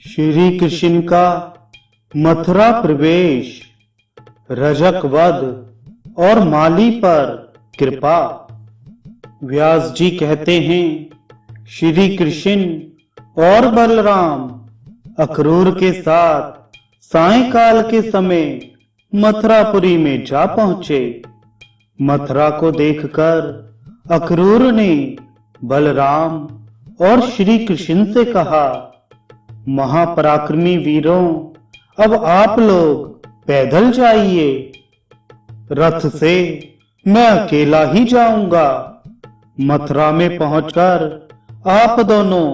श्री कृष्ण का मथुरा प्रवेश, रजक वध और माली पर कृपा। व्यास जी कहते हैं, श्री कृष्ण और बलराम अक्रूर के साथ सायंकाल के समय मथुरापुरी में जा पहुंचे। मथुरा को देखकर अक्रूर ने बलराम और श्री कृष्ण से कहा, महापराक्रमी वीरों, अब आप लोग पैदल जाइए, रथ से मैं अकेला ही जाऊंगा। मथुरा में पहुंचकर आप दोनों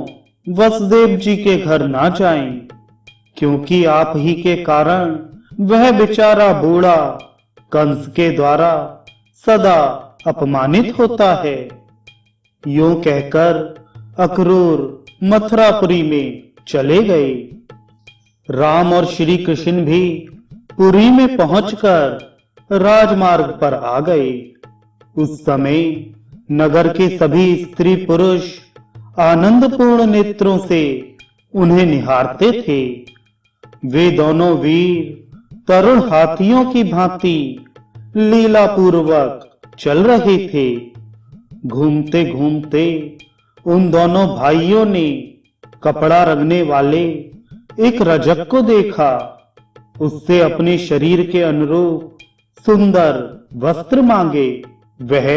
वसुदेव जी के घर ना जाएं, क्योंकि आप ही के कारण वह बेचारा बूढ़ा कंस के द्वारा सदा अपमानित होता है। यूं कहकर अक्रूर मथुरापुरी में चले गए। राम और श्री कृष्ण भी पुरी में पहुंचकर राजमार्ग पर आ गए। उस समय नगर के सभी स्त्री पुरुष आनंदपूर्ण नेत्रों से उन्हें निहारते थे। वे दोनों वीर तरुण हाथियों की भांति लीला पूर्वक चल रहे थे। घूमते घूमते उन दोनों भाइयों ने कपड़ा रंगने वाले एक रजक को देखा। उससे अपने शरीर के अनुरूप सुंदर वस्त्र मांगे। वह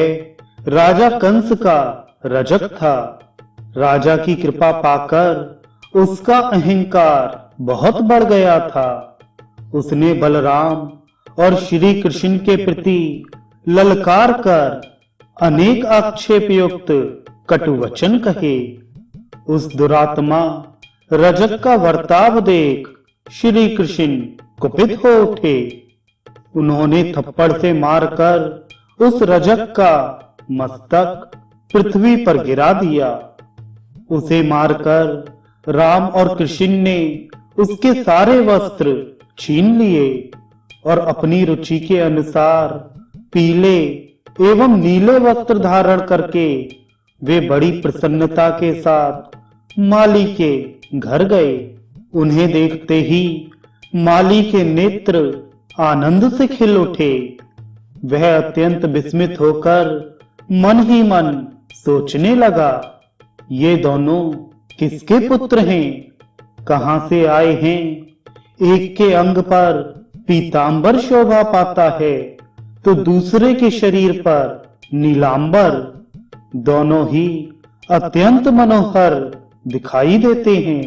राजा कंस का रजक था। राजा की कृपा पाकर उसका अहंकार बहुत बढ़ गया था। उसने बलराम और श्री कृष्ण के प्रति ललकार कर अनेक आक्षेपयुक्त कटुवचन कहे। उस दुरात्मा रजक का वर्ताव देख श्री कृष्ण कुपित हो उठे। उन्होंने थप्पड़ से मारकर उस रजक का मस्तक पृथ्वी पर गिरा दिया। उसे मारकर राम और कृष्ण ने उसके सारे वस्त्र छीन लिए और अपनी रुचि के अनुसार पीले एवं नीले वस्त्र धारण करके वे बड़ी प्रसन्नता के साथ माली के घर गए। उन्हें देखते ही माली के नेत्र आनंद से खिल उठे। वह अत्यंत विस्मित होकर मन ही मन सोचने लगा, ये दोनों किसके पुत्र हैं, कहां से आए हैं। एक के अंग पर पीतांबर शोभा पाता है तो दूसरे के शरीर पर नीलांबर। दोनों ही अत्यंत मनोहर दिखाई देते हैं।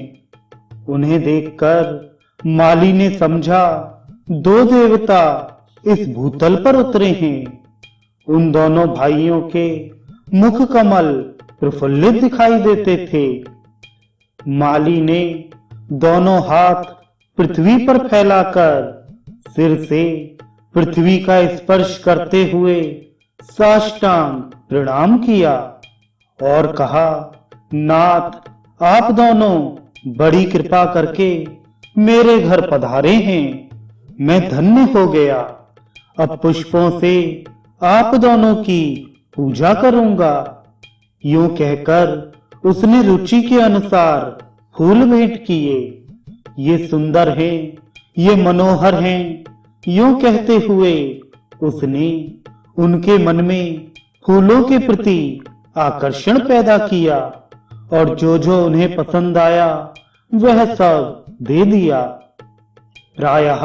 उन्हें देखकर माली ने समझा, दो देवता इस भूतल पर उतरे हैं। उन दोनों भाइयों के मुख कमल प्रफुल्लित दिखाई देते थे। माली ने दोनों हाथ पृथ्वी पर फैलाकर सिर से पृथ्वी का स्पर्श करते हुए साष्टांग प्रणाम किया और कहा, नाथ, आप दोनों बड़ी कृपा करके मेरे घर पधारे हैं। मैं धन्य हो गया। अब पुष्पों से आप दोनों की पूजा करूंगा। यूं कहकर उसने रुचि के अनुसार फूल भेंट किए। ये सुंदर हैं, ये मनोहर हैं। यूं कहते हुए उसने उनके मन में फूलों के प्रति आकर्षण पैदा किया और जो जो उन्हें पसंद आया वह सब दे दिया। प्रायः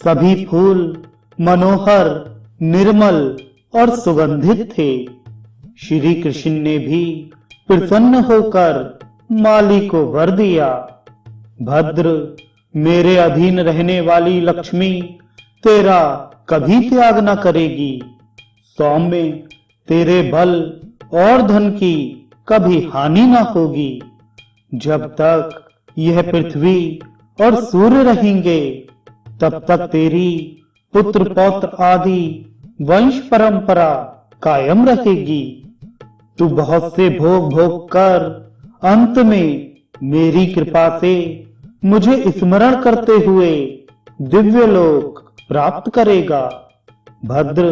सभी फूल मनोहर, निर्मल और सुगंधित थे। श्री कृष्ण ने भी प्रसन्न होकर माली को वर दिया, भद्र, मेरे अधीन रहने वाली लक्ष्मी तेरा कभी त्याग न करेगी। सौम्य, तेरे बल और धन की कभी हानि न होगी। जब तक यह पृथ्वी और सूर्य रहेंगे तब तक तेरी पुत्र पौत्र आदि वंश परंपरा कायम रहेगी। तू बहुत से भोग भोग कर अंत में मेरी कृपा से मुझे स्मरण करते हुए दिव्य लोक प्राप्त करेगा। भद्र,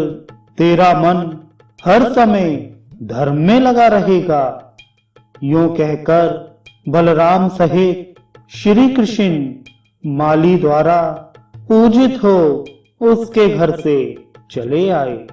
तेरा मन हर समय धर्म में लगा रहेगा। यूं कहकर बलराम सहित श्री कृष्ण माली द्वारा पूजित हो उसके घर से चले आए।